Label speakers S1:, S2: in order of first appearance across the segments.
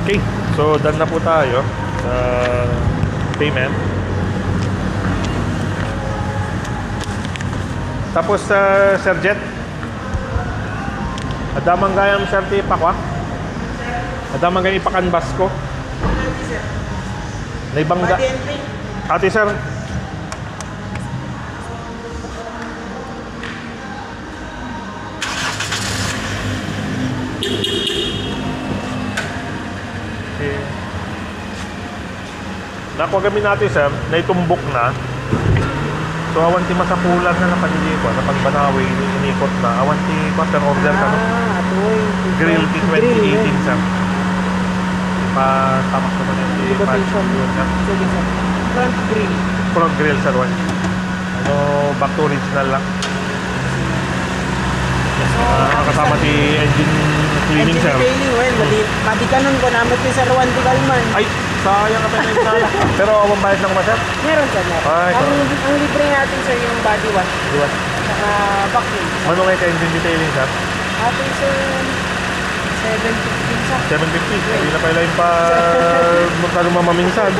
S1: Okay, so done na po tayo sa payment. Tapos Sir Jet, adamang gayam Sir ti pakwa. Adamang gayam ipakanbas ko. Naibangga. Ate Sir. Nakuha kami natin sir, na itumbok na. So awan ti masapulan na napanili ko, napagbanawi, inikot na. Awan ti master order ka no? Grill ti 2018 sir. Ipatamak naman yung
S2: Invitation. Sige sir. Front grill.
S1: Front grill sir, one. Ano, back to original lang. Kasama ti engine cleaning sir.
S2: Engine cleaning, well, madikanon ko namin ti Sir Juan Di Calman.
S1: Ay, sayang ka tayo na inala. Pero awang bayad lang ba sir?
S2: Meron sir, meron.
S1: Ay,
S2: Ang libre natin sir yung body wash.
S1: Diba?
S2: Saka back grill.
S1: Ano ngayon ka engine detailing sir?
S2: Atin sir, 750 sa.
S1: 750. Hindi na pala yung pa magkano mamaminsan.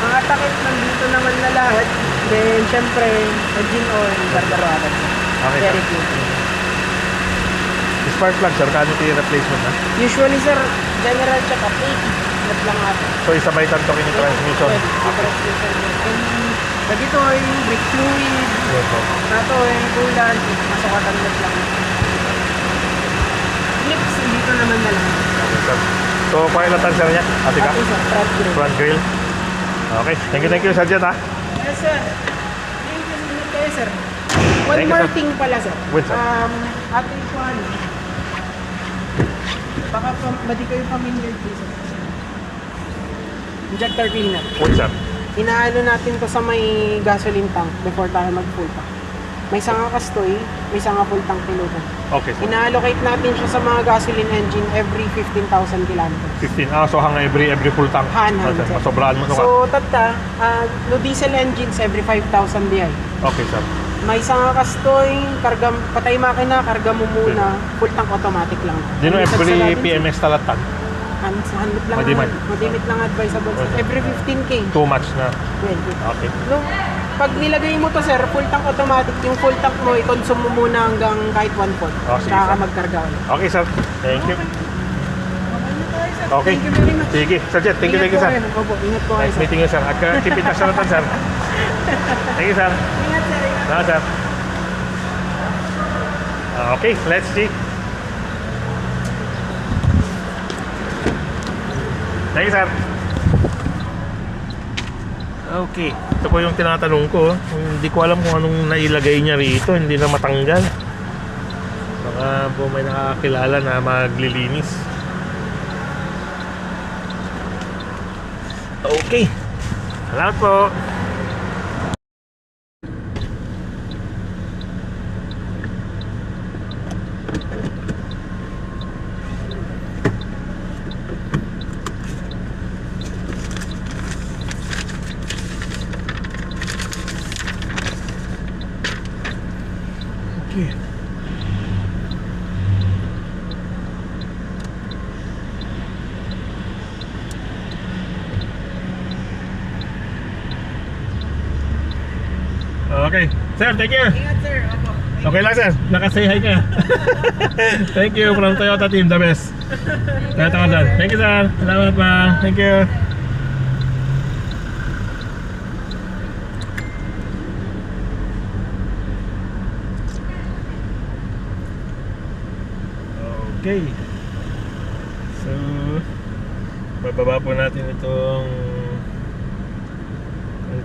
S2: Mga takip nandito naman na lahat. Then, syempre, engine oil, gargarawan.
S1: Okay,
S2: Very
S1: sir.
S2: good.
S1: Spark plug sir, kano yung replacement na?
S2: Usually sir, general check-up, 80. Not lang natin.
S1: So isabay tanto yung transmission.
S2: Transmission. And dito yung brake fluid,
S1: Yes, sir.
S2: nato yung coolant, masukatan mo lang. Clips, dito naman na lang.
S1: Okay, sir. So kuha na sir niya? Ate ka?
S2: Ate sir, front grill.
S1: Front grill. Okay, thank you sir dyan ha.
S2: Yes sir. Thank you so much kayo sir. One
S1: Thank you,
S2: more
S1: sir.
S2: thing pala sir.
S1: Wait, sir.
S2: Ate Juan. Baka madi kayo familiar dito sir. Injector cleaner.
S1: Wait sir.
S2: Inaano natin to sa may gasoline tank before tayo mag-full tank. May sanga kastoy, may sanga full tank piloto.
S1: Okay sir.
S2: Ina-allocate natin siya sa mga gasoline engine every 15,000 kilometers.
S1: 15. So hang every full tank.
S2: Han,
S1: Okay,
S2: sir.
S1: masobrahan mo no ka.
S2: So, tata, no diesel engines every 5,000 DI.
S1: Okay sir.
S2: May sanga kastoy, karga, patay makina, karga mo muna, full tank automatic lang.
S1: Di no
S2: Ang
S1: every
S2: isagsagan din,
S1: PMS talatan.
S2: Handit lang,
S1: Madimad.
S2: madimit lang advisable.
S1: Okay.
S2: Every 15K.
S1: Too much na.
S2: 20.
S1: Okay.
S2: No, pag nilagay mo to sir, full tank automatic, yung full tank mo, i-consume mo muna hanggang kahit 1 volt.
S1: Oh, sige,
S2: Saka ka
S1: sir.
S2: magkarga ulit.
S1: Okay sir. Thank you. Okay.
S2: Thank you very much.
S1: Sige. Sir Jet, thank you sir.
S2: Ingat po kayo. Opo, ingat po kayo
S1: Nice
S2: sir.
S1: meeting you sir. At keep in touch na natin sir. Thank you sir.
S2: Ingat sir, ingat.
S1: Na sir. Okay, let's see. Thank you sir. Okay, ito po yung tinatanong ko. Hindi ko alam kung anong nailagay niya rito. Hindi na matanggal. Baka po may nakakilala na maglilinis. Okay. Salamat po. Okay. Okay. Sir, thank you.
S2: Ingat sir, opo.
S1: Okay lang sir, nakasay hi ka. Thank you from Toyota team, the best. Toyota ka dyan. Thank you sir. Salamat pa. Thank you. Okay. So, bababa po natin itong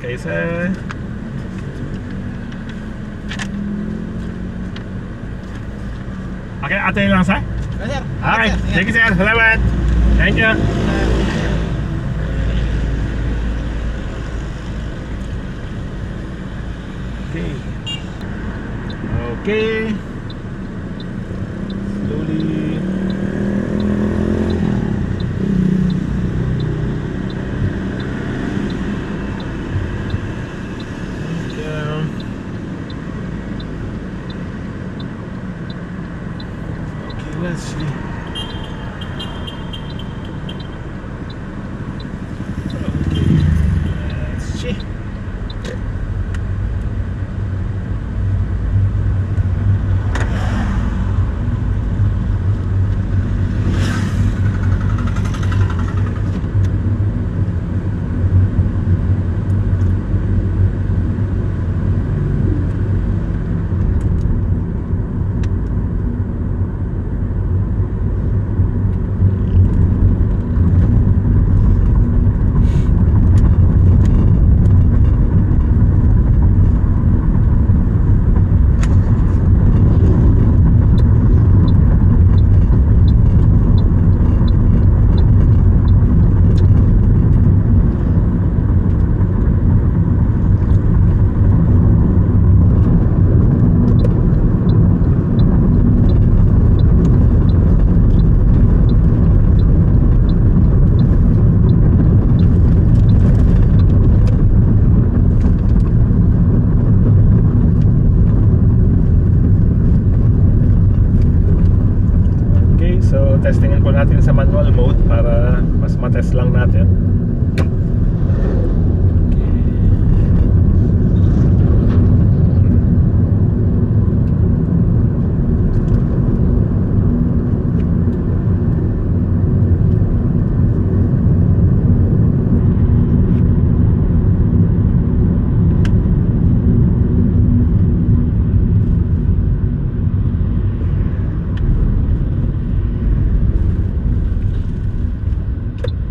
S1: kaysa. Okay, ate lang sir.
S2: Sir,
S1: Okay, thank you sir. Salamat. Thank you. Okay. Okay. Slowly. Down. Okay, let's see. po natin sa manual mode para mas matest lang natin.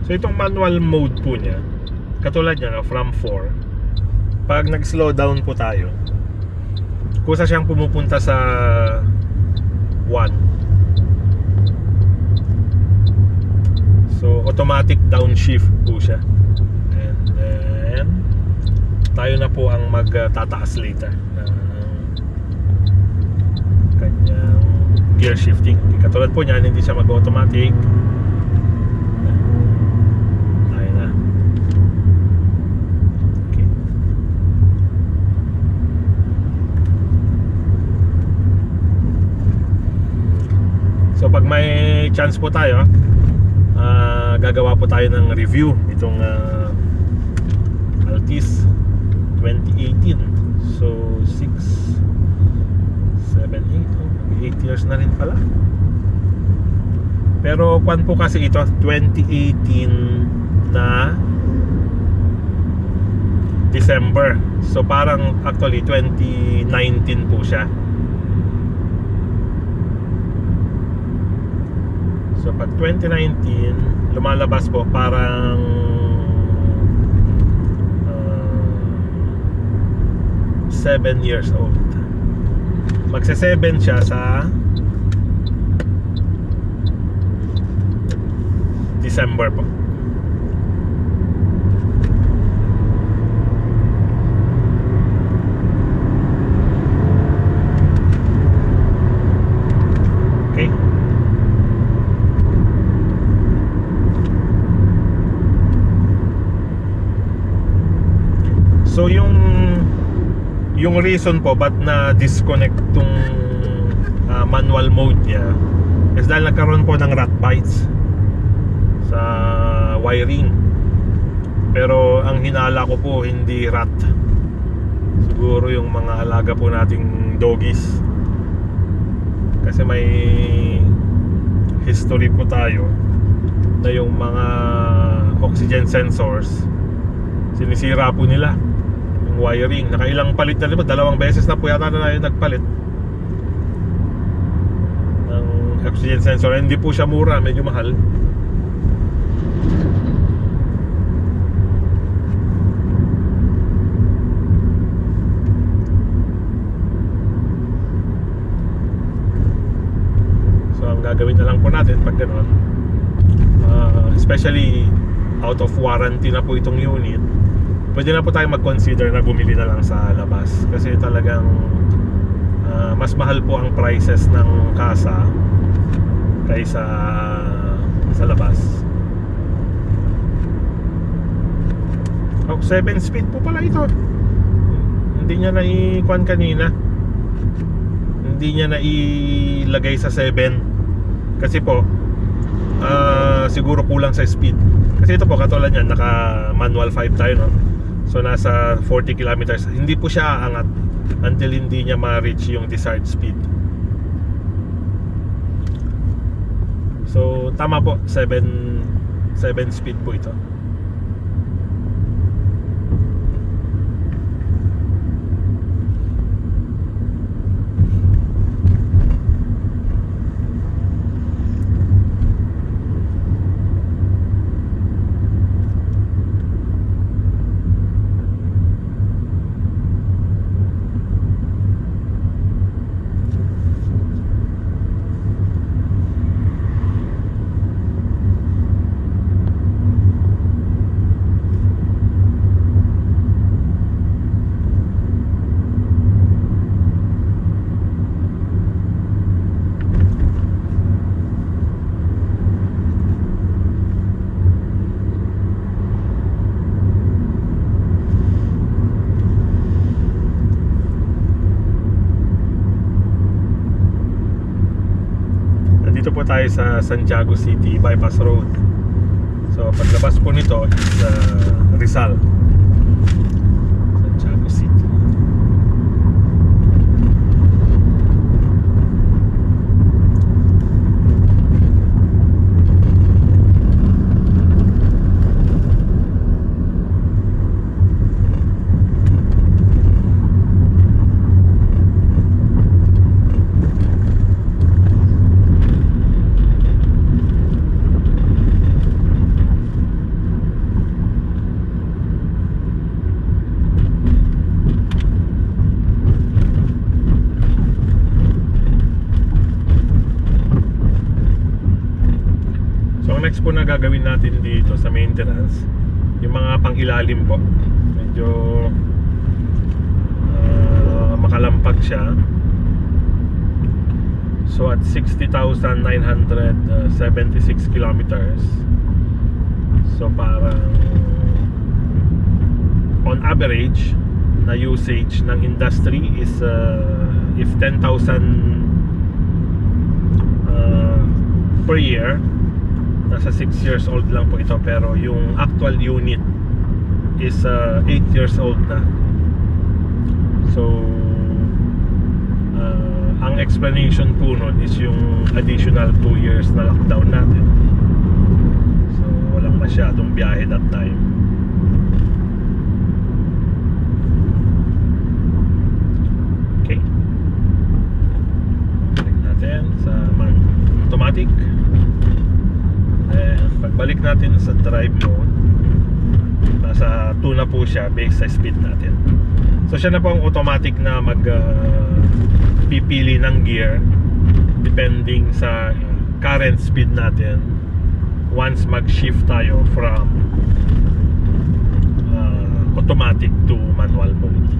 S1: So itong manual mode po niya, katulad niya no, from 4, pag nag-slow down po tayo, kusa siyang pumupunta sa 1. So automatic downshift po siya. And then tayo na po ang magtataas later ng kanyang gear shifting. Katulad po niyan, hindi siya mag-automatic. So pag may chance po tayo, gagawa po tayo ng review itong Altis 2018. So 6, 7, 8 years na rin pala. Pero kwan po kasi ito 2018 na December. So parang actually 2019 po siya. So pag 2019 lumalabas po parang 7 years old. Magse-7 siya sa December po. Okay. So yung reason po ba't na disconnect tong manual mode niya is dahil nagkaroon po ng rat bites sa wiring. Pero ang hinala ko po hindi rat, siguro yung mga alaga po nating doggies, kasi may history po tayo na yung mga oxygen sensors sinisira po nila yung wiring. Nakailang palit na rin po, 2 beses na po yata na tayo nagpalit ng oxygen sensor. Hindi po siya mura, medyo mahal. So ang gagawin na lang po natin pag gano'n, especially out of warranty na po itong unit, pwede na po tayo mag-consider na bumili na lang sa labas, kasi talagang mas mahal po ang prices ng kasa kaysa sa labas. 7 speed po pala ito. Hindi niya na-i-kwan kanina, hindi niya na-ilagay sa 7 kasi po siguro kulang sa speed. Kasi ito po katulad niyan, naka manual 5 tayo, no? So nasa 40 kilometers. Hindi po siya aangat until hindi niya ma-reach yung desired speed. So tama po, 7 speed po ito. tayo sa Santiago City Bypass Road. So paglabas po nito is Rizal, Santiago City. Next po na gagawin natin dito sa maintenance, yung mga pang-ilalim po. Medyo makalampag siya. So at 60,976 kilometers, so parang on average na usage ng industry is if 10,000 per year, nasa 6 years old lang po ito, pero yung actual unit is 8 years old na. So ang explanation po nun is yung additional 2 years na lockdown natin. So walang masyadong biyahe that time. Okay, balik natin sa automatic. Pagbalik natin sa drive mode, nasa 2 na po siya based sa speed natin. So siya na po ang automatic na pipili ng gear depending sa current speed natin once mag-shift tayo from automatic to manual mode.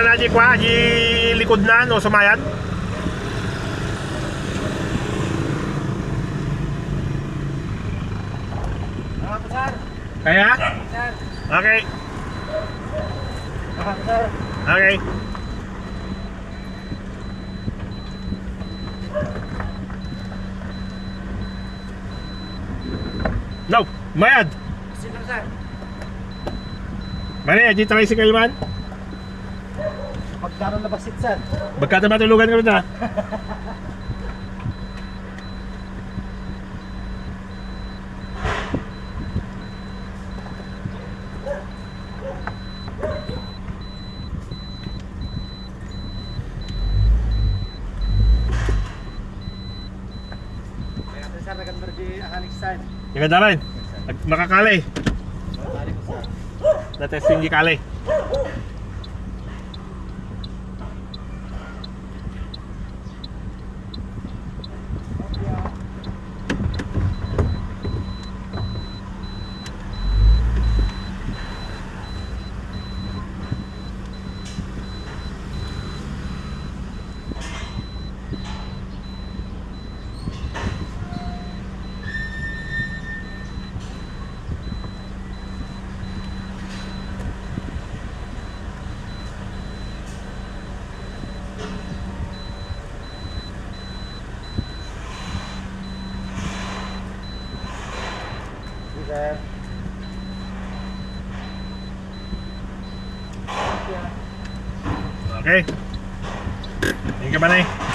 S1: na di kwa, di likod na, no, sumayat.
S2: Sir.
S1: Kaya?
S2: Sir.
S1: Okay.
S2: Sir.
S1: Okay. No, mayad.
S2: Sino, sir?
S1: Mane, di tricycle man.
S2: Magkaroon na basit, sir.
S1: Magkata matulugan ka na.
S2: Sir, nag-converge akanik sir.
S1: Yung ganda rin. Makakali.
S2: Balik ko, sir.
S1: Na-testing di kali.
S2: Sir.
S1: Okay. Tingin ka ba na eh?